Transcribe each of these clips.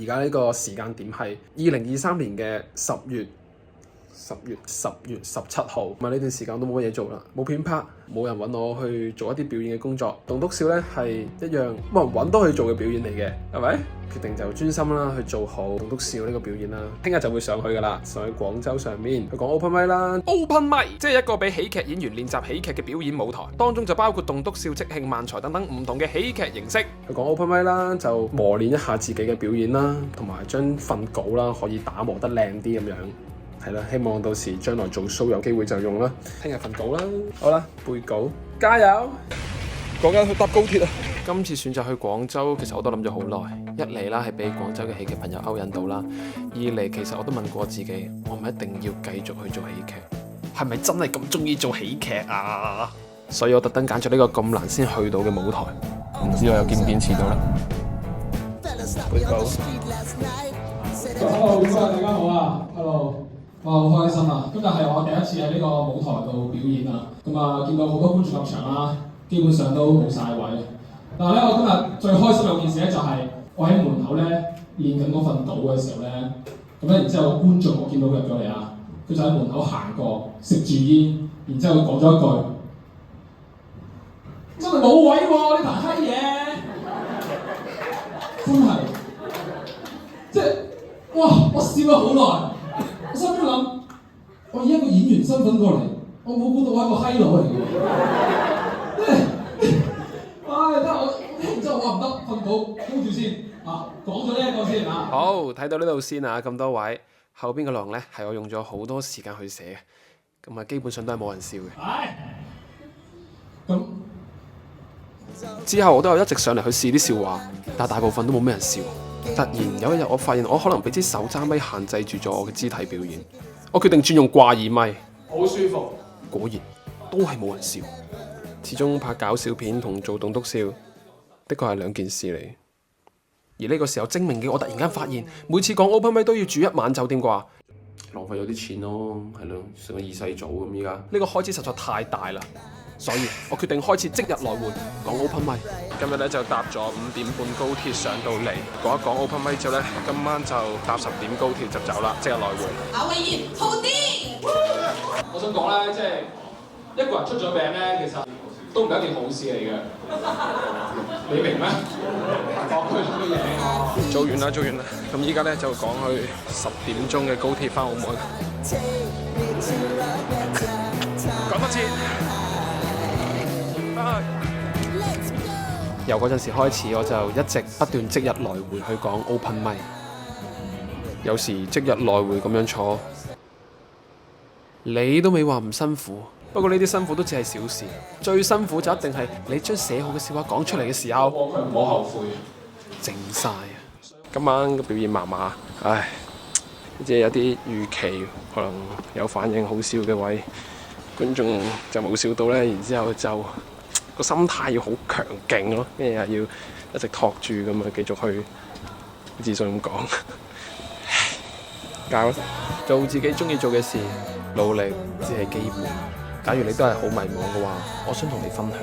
而家呢個時間點係2023年嘅10月17號，咁啊呢段時間都冇乜嘢做啦，冇片拍，冇人揾我去做一啲表演嘅工作。棟篤笑咧係一樣冇人揾都去做嘅表演嚟嘅，係咪？決定就專心啦，去做好棟篤笑呢個表演啦。聽日就會上去噶啦，上去廣州上面去講 open mic 啦。open mic 即係一個俾喜劇演員練習喜劇嘅表演舞台，當中就包括棟篤笑、即興、漫才等等唔同嘅喜劇形式。去講 open mic 啦，就磨練一下自己嘅表演啦，同埋將份稿啦可以打磨得靚啲咁樣。係啦，希望到時將來做 show 有機會就用啦。聽日份稿啦，好啦，背稿，加油！講緊去搭高鐵啊！今次選擇去廣州，其實我都諗咗好耐。一嚟啦，係俾廣州嘅喜劇朋友勾引到啦；二嚟，其實我都問過自己，我唔一定要繼續去做喜劇，係咪真係咁中意做喜劇啊？所以我特登揀咗呢個咁難先去到嘅舞台，唔知我又堅唔堅持到啦。背稿。Hello， 大家好啊 ！Hello。哇，好開心啊！今日係我第一次喺呢個舞台度表演啊！咁啊，見到好多觀眾入場啦，基本上都冇晒位。但係咧，我今日最開心嘅件事咧，就係我喺門口咧練緊嗰份稿嘅時候咧，咁咧然之後觀眾我見到佢入咗嚟啊，佢就喺門口行過，食住煙，然之後講咗一句：真係冇位喎！呢壇閪嘢，真係，即係哇！我笑咗好耐。我心中諗，我以一個演員身份過嚟，我冇估到我係一個閪佬嚟嘅。唉，得我然之後我話唔得，份稿高住先啊，講咗呢一個先啊。好，睇到呢度先啊，咁多位後邊嘅內容咧係我用咗好多時間去寫嘅，咁啊基本上都係冇人笑嘅。咁之後我都有一直上嚟去試啲笑話，但大部分都冇咩人笑。突然有一日，我發現我可能俾支手揸咪限制住咗我嘅肢體表演，我決定轉用掛耳咪，好舒服。果然都係冇人笑。始終拍搞笑片同做棟篤笑的確係兩件事嚟。而呢個時候精明嘅我突然間發現，每次講 open mic 都要住一晚酒店啩，浪費咗啲錢咯，係咯，成個二世祖咁依家。呢個開支實在太大啦。所以我決定開始即日來回講 open mic。今日咧就搭咗5點半高鐵上到嚟，講一講 open mic 之後咧，今晚就搭10點高鐵就走啦，即日來回。阿威賢，好啲！我想講咧，即係一個人出咗名咧，其實都唔係一件好事嚟嘅。你明咩？講佢做嘅嘢。做完啦，做完啦。咁依家咧就講去10點鐘嘅高鐵翻澳門。講多次。由嗰陣時開始，我就一直不斷即日來回去講 open mic，有時即日來回咁樣坐，你都未話唔辛苦。不過呢啲辛苦都只係小事，最辛苦就一定係你將寫好嘅笑話講出嚟嘅時候，唔好後悔，靜晒啊！今晚嘅表現麻麻，唉，即係有啲預期可能有反應好笑嘅位，觀眾就冇笑到咧，然之後就個心態要好強勁咯，跟住又要一直托住咁啊，繼續去自信咁講，教啦，做自己中意做嘅事，努力只係基本。假如你都係好迷茫嘅話，我想同你分享，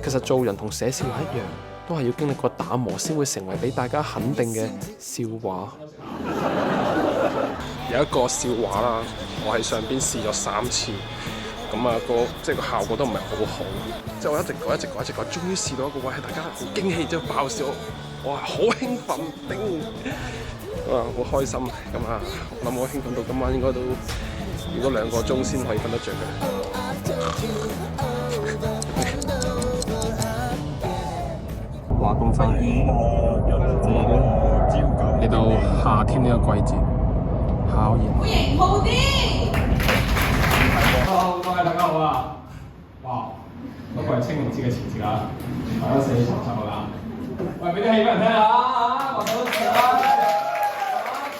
其實做人同寫笑話一樣，都係要經歷過打磨先會成為俾大家肯定嘅笑話。有一個笑話啦，我喺上邊試咗3次。咁啊，即係個效果都唔係好好，即係我一直講，終於試到一個位係大家好驚喜，之後爆笑，我係好興奮，好開心。咁啊，我諗我興奮到今晚應該都要2個鐘先可以瞓得着嘅。華東山嚟到夏天呢個季節，考驗。歡迎好啲。Hello， 各位大家好啊！哇，不過係清明節嘅前夕啊，大家4月17號啦。喂，俾啲氣俾人聽下啊！我手指啦，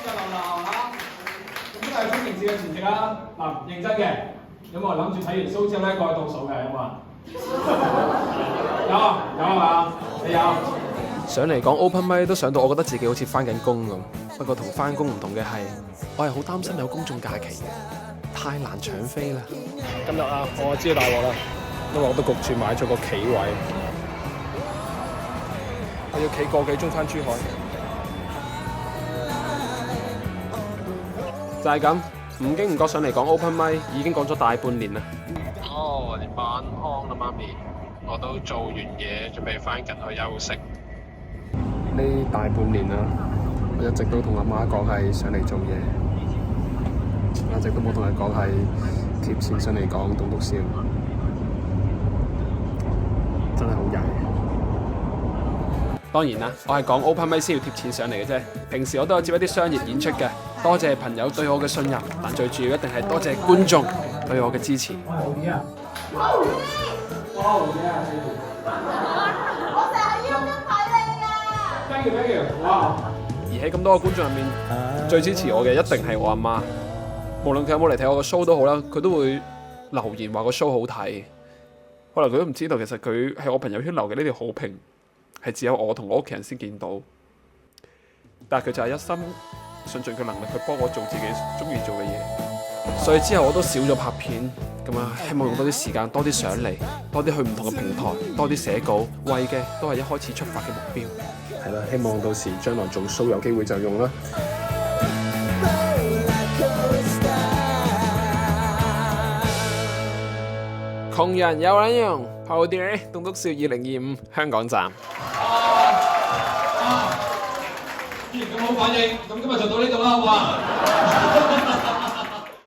節日流流嚇。咁都係清明節嘅前夕啦。嗱，認真嘅，有冇人諗住睇完 show 之後咧過去倒數嘅？有冇啊？有係嘛？你有？上嚟講 open mic 都上到，我覺得自己好似返緊工咁。不過同返工唔同嘅係，我係好擔心有公眾假期嘅，太難搶飛啦。今日啊，我知道大鑊啦，因為我都焗住買咗個企位，我要企個幾鐘返珠海。就係咁，唔經唔覺上嚟講 open mic 已經講咗大半年啦。哦，你晚安啦，媽咪，我都做完嘢，準備翻緊去休息。呢大半年啦，我一直都同阿媽講係上嚟做嘢，一直都冇同佢講係貼錢上嚟講棟篤笑，真係好曳。當然啦，我係講 open mic 先要貼錢上嚟嘅啫。平時我都有接一啲商業演出嘅，多謝朋友對我嘅信任，但最主要一定係多謝觀眾對我嘅支持。我成日要跟睇你㗎。而喺咁多個觀眾入面，最支持我嘅一定係我阿媽。無論佢有冇嚟睇我個 show 都好啦，佢都會留言話個 show 好睇。可能佢都唔知道，其實佢係我朋友圈留嘅呢條好評，係只有我同我屋企人先見到。但係佢就係一心盡盡佢能力去幫我做自己中意做嘅嘢。所以之後我都少咗拍片，咁啊，希望用多啲時間，多啲上嚟，多啲去唔同嘅平台，多啲寫稿，為嘅都係一開始出發嘅目標。係啦，希望到時將來做 show 有機會就用啦。窮人有撚用，後啲棟篤笑2025香港站。既然咁好反應，咁今日就到呢度啦，好嘛？